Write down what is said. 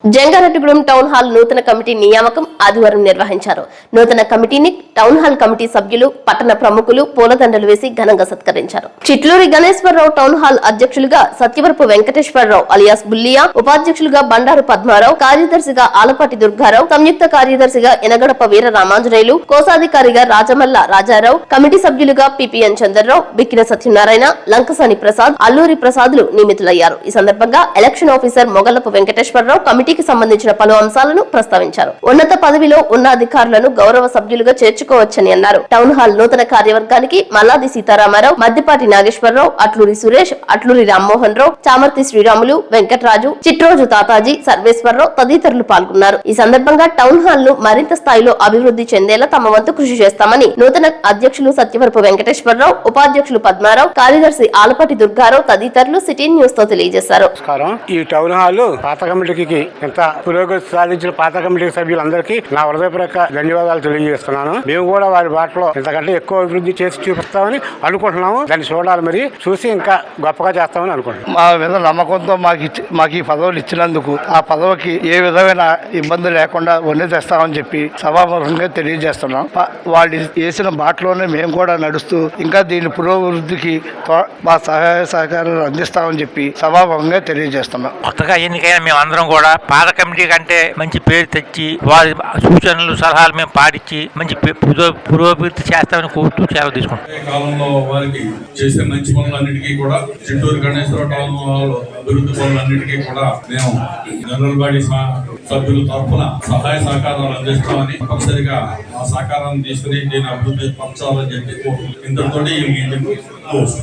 Jangareddygudem town hall నూతన committee నియామకం ఆదివారం నిర్వహించారు. నూతన కమిటీని టౌన్ హాల్ కమిటీ సభ్యులు, పట్టణ ప్రముఖులు పూలదండలు వేసి ఘనంగా సత్కరించారు. చిట్లూరి గణేశ్వరరావు టౌన్ హాల్ అధ్యక్షులుగా సత్యవరపు వెంకటేశ్వరరావు అలియాస్ బుల్లియా, ఉపాధ్యక్షులుగా బండారు పద్మారావు, కార్యదర్శిగా ఆలపాటి దుర్గారావు, సంయుక్త కార్యదర్శిగా ఎనగడప వీర రామాంజనేయులు, కోశాధికారిగా రాజమల్ల రాజారావు, కమిటీ సభ్యులుగా పిపిఎన్ చంద్రరావు, బిక్కిన సత్యనారాయణ, లంకసాని ప్రసాద్, అల్లూరి ప్రసాద్లు నియమితులయ్యారు. ఈ సందర్భంగా ఎలక్షన్ ఆఫీసర్ మొగల్లపు వెంకటేశ్వరరావు కమిటీకి సంబంధించిన పలు అంశాలను ప్రస్తావించారు. ఉన్నత పదవిలో ఉన్న అధికారులను గౌరవ సభ్యులుగా చేర్చుకోవచ్చని అన్నారు. టౌన్ హాల్ నూతన కార్యవర్గానికి మల్లాది సీతారామారావు, మద్దిపాటి నాగేశ్వరరావు, అట్లూరి సురేష్, అట్లూరి రామ్మోహన్ రావు, చామర్తి శ్రీరాములు, వెంకటరాజు, చిట్రోజు తాతాజీ, సర్వేశ్వరరావు తదితరులు పాల్గొన్నారు. ఈ సందర్భంగా టౌన్ హాల్ ను మరింత స్థాయిలో అభివృద్ధి చెందేలా తమ వంతు కృషి చేస్తామని నూతన అధ్యక్షులు సత్యవరపు వెంకటేశ్వరరావు, ఉపాధ్యక్షులు పద్మారావు, కార్యదర్శి ఆలపాటి దుర్గారావు తదితరులు సిటీ న్యూస్ తో తెలియజేశారు. ఈ టౌన్ హాల్ పాత కమిటీకి ఎంత పురోగతి సాధించిన పాత కమిటీ సభ్యులందరికీ నా హృదయపూర్వక ధన్యవాదాలు తెలియజేస్తున్నాను. మేము కూడా వారి బాటలో ఇంతకంటే ఎక్కువ అభివృద్ధి చేసి చూపిస్తామని అనుకుంటున్నాము. దాన్ని చూడాలి, మరి చూసి ఇంకా గొప్పగా చేస్తామని అనుకుంటున్నాం. మా మీద నమ్మకంతో మాకు ఈ పదవులు ఇచ్చినందుకు ఆ పదవికి ఏ విధమైన ఇబ్బంది లేకుండా వండి తెస్తామని చెప్పి సభాముఖంగా తెలియజేస్తున్నాం. వాళ్ళు వేసిన బాటలోనే మేము కూడా నడుస్తూ ఇంకా దీని పురోభివృద్ధికి మా సహాయ సహకారాలు అందిస్తామని చెప్పి సభాముఖంగా తెలియజేస్తున్నాం. కొత్తగా ఎన్నికైనా మేము అందరం కూడా పాత కమిటీ కంటే మంచి పేరు తెచ్చి వారి సూచనలు సలహాలు మేము పాటించి మంచి పురోభివృద్ధి చేస్తామని కోరుతూ సేవ తీసుకుంటాం. కాలంలో వారికి చేసే మంచి పనులన్నిటికీ కూడా చిట్టూరు గణేశ్వర టౌన్ హాల్ అభివృద్ధి పనులన్నిటికీ కూడా మేము జనరల్ బాడీ సభ్యుల తరఫున సహాయ సహకారాలు అందిస్తామని తప్పనిసరిగా ఆ సహకారాన్ని తీసుకుని దీన్ని అభివృద్ధి పరచాలని చెప్పి ఇంతటితోటి